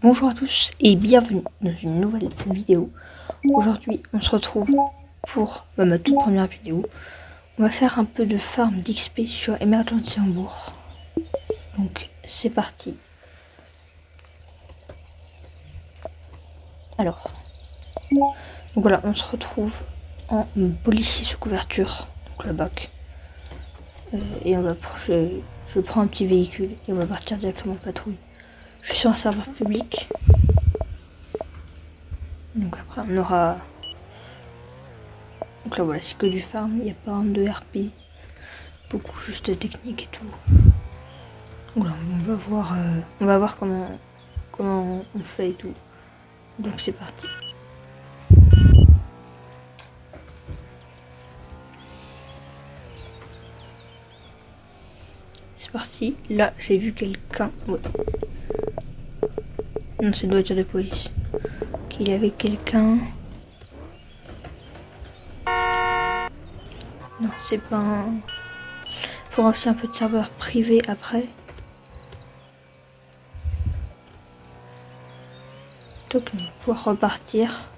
Bonjour à tous et bienvenue dans une nouvelle vidéo. Aujourd'hui on se retrouve pour ma toute première vidéo. On va faire un peu de farm d'XP sur Emergency Hambourg. Donc c'est parti. Alors, donc voilà, on se retrouve en policier sous couverture, donc la BAC. Et on va je prends un petit véhicule et on va partir directement en patrouille. Je suis sur un serveur public. Donc après on aura... Donc là voilà, c'est que du farm, il n'y a pas un de RP. Beaucoup juste de technique et tout. Voilà, on va voir comment on fait et tout. Donc c'est parti. C'est parti. Là, j'ai vu quelqu'un. Ouais. Non, c'est une voiture de police. Qu'il y avait quelqu'un. Non, c'est pas un... Il faudra aussi un peu de serveur privé après. Donc on va pouvoir repartir.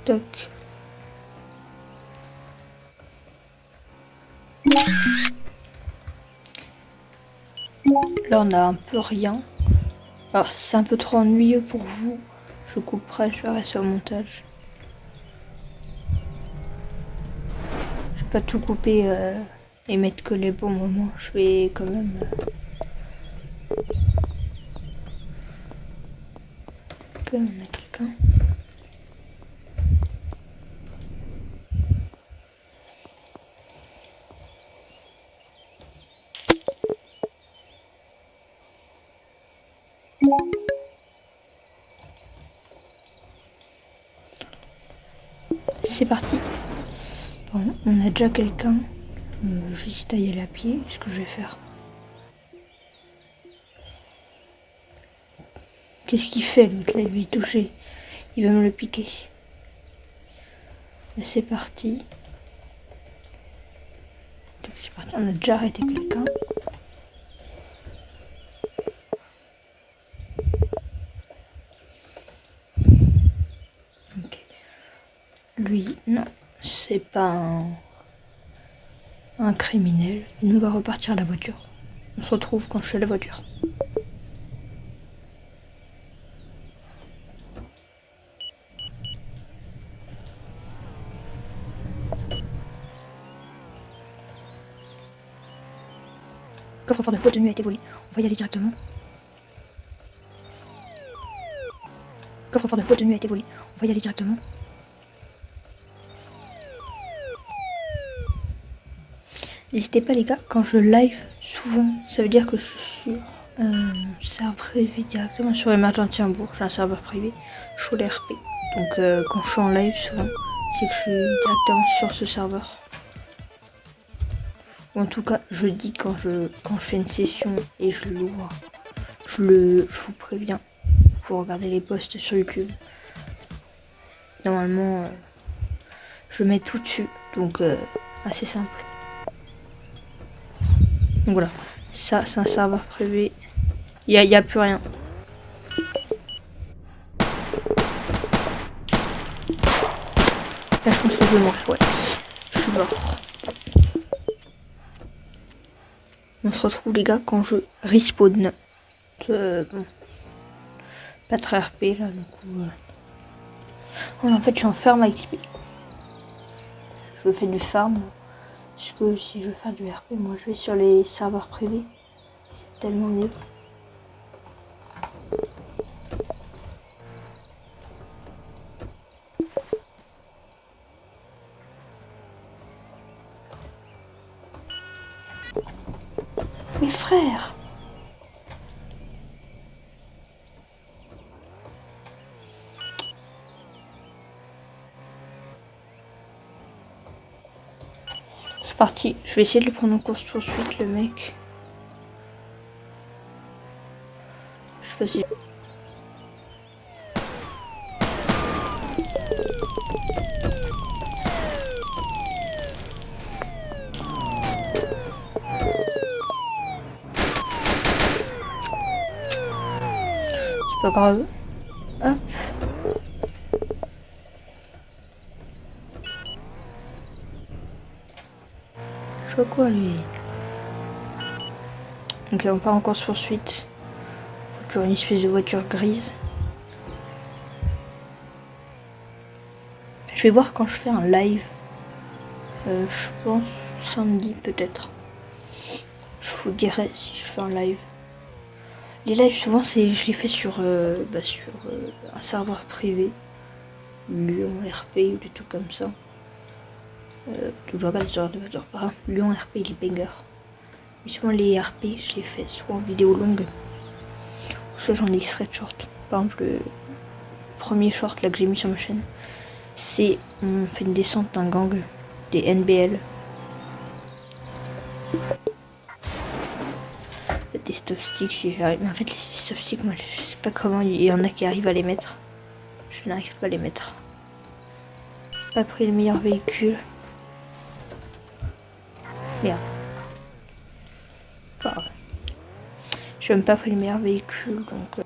Toc. Là on a un peu rien. Alors si c'est un peu trop ennuyeux pour vous, je couperai, je ferai ça au montage. Je vais pas tout couper et mettre que les bons moments. Je vais quand même... Quand même on a quelqu'un. C'est parti. Bon, on a déjà quelqu'un. J'hésite à y aller à pied. Ce que je vais faire. Qu'est-ce qu'il fait l'autre là? Il va y toucher. Il va me le piquer. C'est parti. Donc c'est parti. On a déjà arrêté quelqu'un. Ok. Lui, non. C'est pas un criminel. Il nous va repartir à la voiture. On se retrouve quand je suis à la voiture. Coffre-fort de haute tenue a été volé. On va y aller directement. Coffre-fort de haute tenue a été volé. On va y aller directement. N'hésitez pas les gars, quand je live, souvent, ça veut dire que je suis sur serveur privé directement sur Emergency Hambourg. J'ai un serveur privé, je suis l'RP. Donc quand je suis en live, souvent, c'est que je suis directement sur ce serveur. Ou en tout cas, je dis quand je fais une session et je l'ouvre, je vous préviens. Pour regarder les posts sur YouTube. Normalement, je mets tout dessus, donc assez simple. Donc voilà, ça c'est un serveur privé. Il y a plus rien. Là je pense que je vais mourir, ouais. Je suis mort. On se retrouve les gars quand je respawn. Bon. Pas très RP là, du coup. Oh, en fait je suis en farm à XP. Je fais du farm. Parce que si je veux faire du RP, moi je vais sur les serveurs privés. C'est tellement mieux. Mes frères! C'est parti, je vais essayer de le prendre en course poursuite le mec. Je sais pas si... pas grave. Hop. Je vois quoi lui. Ok, on part en course poursuite. Faut toujours une espèce de voiture grise. Je vais voir quand je fais un live. Je pense samedi peut-être. Je vous dirai si je fais un live. Les lives souvent je les fais sur, un serveur privé. Lyon RP ou des trucs comme ça. Toujours pas les heures de Vador. Par exemple, Lyon RP il est banger. Mais souvent les RP je les fais soit en vidéo longue, soit j'en ai extrait de short. Par exemple le premier short là que j'ai mis sur ma chaîne, c'est on fait une descente d'un gang des NBL. Des stop sticks si j'arrive. Mais en fait les stop sticks moi je sais pas comment il y en a qui arrivent à les mettre. Je n'arrive pas à les mettre. Pas pris le meilleur véhicule. Merde. Pas grave. Je n'ai même pas pris le meilleur véhicule donc.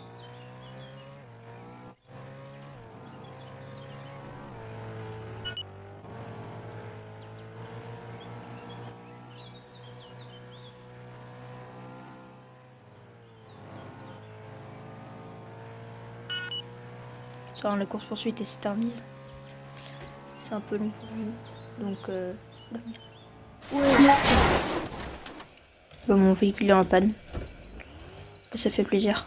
Ça rend la course poursuite et s'éternise. C'est un peu long pour vous. Donc ouais. Bon, mon véhicule est en panne. Ça fait plaisir.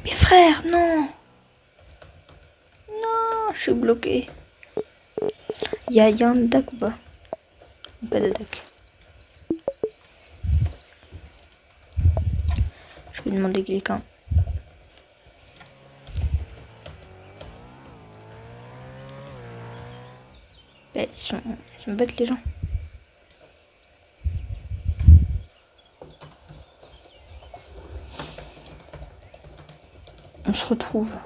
Mais frère, non. Non, je suis bloqué. Y a un attaque ou pas? Pas d'attaque. Je vais demander quelqu'un. Ils sont bêtes les gens. On se retrouve.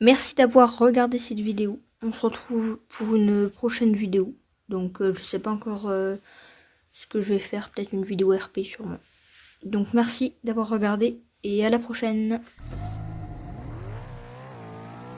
Merci d'avoir regardé cette vidéo. On se retrouve pour une prochaine vidéo. Donc je sais pas encore ce que je vais faire. Peut-être une vidéo RP sûrement. Donc merci d'avoir regardé et à la prochaine.